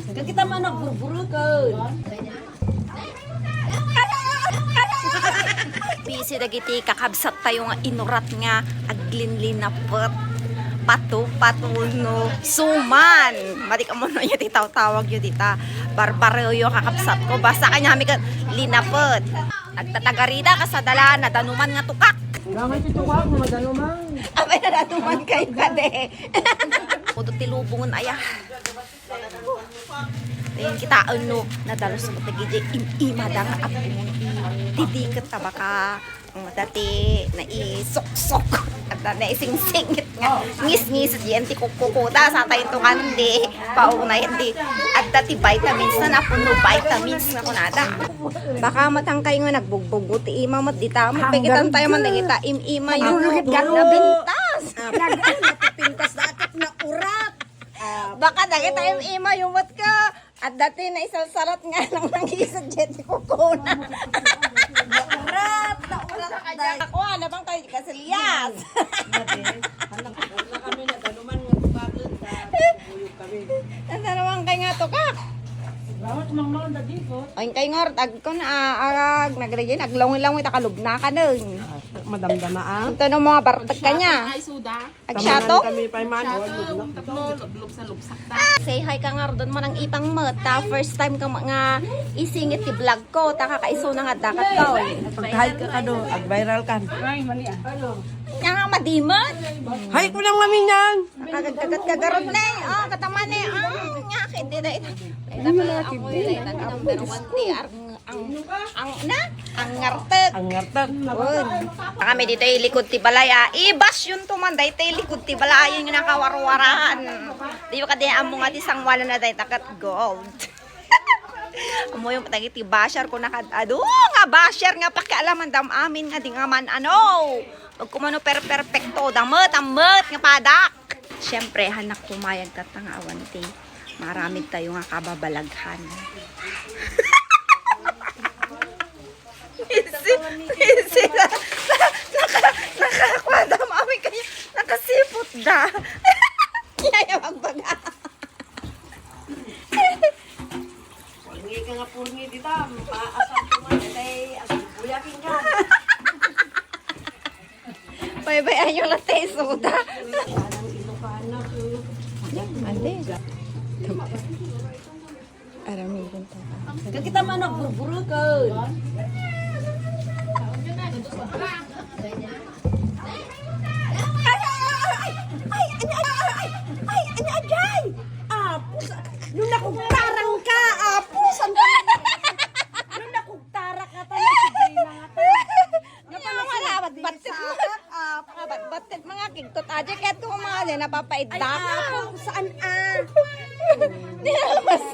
Kita mana buru-buru ke? Busy dagiti kakabsat tayo nga inurat nga aglinlinapot patu-patuno suman. Mati ka mo no yung titaw-tawag yung tita. Barbaro yung kakabsat ko. Basta kanya kami ka linapot. Nagtatagarida ka sa dala na danuman nga tukak. Gamay ito ka, madalumang. Abay na danuman kayo kade. Kudo tilubungon ayah. Ayan kita ano nadalos mo tagidi imadang apong didiket ta baka dati na isok-sok at na isingsingit nga ngis-ngis diyan ti kukukuta sa tayo tungan di pauna hindi at dati vitamins na napuno vitamins na kunada baka matangkay nga nagbugbugot ti ima mat di tamo pegitan tayo man kita ima yung nabintas Nagaan natipintas dapat na urat. baka nakita yung ima yung mat ka at dati na isalsarat nga lang nangisad dyan ti kukuna Urat, na urat dahil. ako na bang kayo kasilias Anak ko na kami na daluman nga tubagan sa buyog kami. nasa naman kayo nga to ka Bawat mangmang na dito. ay kayo nga ag ko na agag nagrigay naglawin-lawin takalubna ka nun Madamdama ang. ito ng mga bartag ka niya Ay, suda. agsyato Kami pa man. Tatlo, lubsa-lubsak ta. say hi ka nga doon mo ng ipang mata first time ka nga isingit ti vlog ko takakaiso na nga dakat ka Pagkahay ka do, ag-viral ka. nga nga madimat Hay ko lang mami yan. kagarot na eh. Oh, kataman eh. Nga, hindi na ito. Ito pala ako yun eh. Ang darumanti. Ang ngartag. Ang ngartag. Good. Kami dito yung likod ti balay. Ibas yun tumanday. Ito yung likod ti balay. Yun yung nakawarwarahan. Di ba ka din amo nga ti sangwala na dahi takat gold. Amo yung patagi ti basher ko nakadado. Nga basher nga pakialaman dam amin nga di nga man ano. Pag kumano perfecto, damot nga padak. Siyempre, hanak pumayag katangawan ti. Maramid tayo nga kababalaghan. Isi na. Nakakwada mami kayo. Nakasipot da. Kaya magbaga. Hindi ka nga purni dito. Paasal ko man. Ay, buyakin ka. Bye-bye yung latte soda. Ande. Arami rin to. Kita mana buru-buru ke? Nung nakugtarang ka, apos, ang nung nakugtarak ka tayo, Sabrina nga tayo. Batit mga kigtot aja kaya ito mga din napapaidda ka. Saan ah? Di na mas.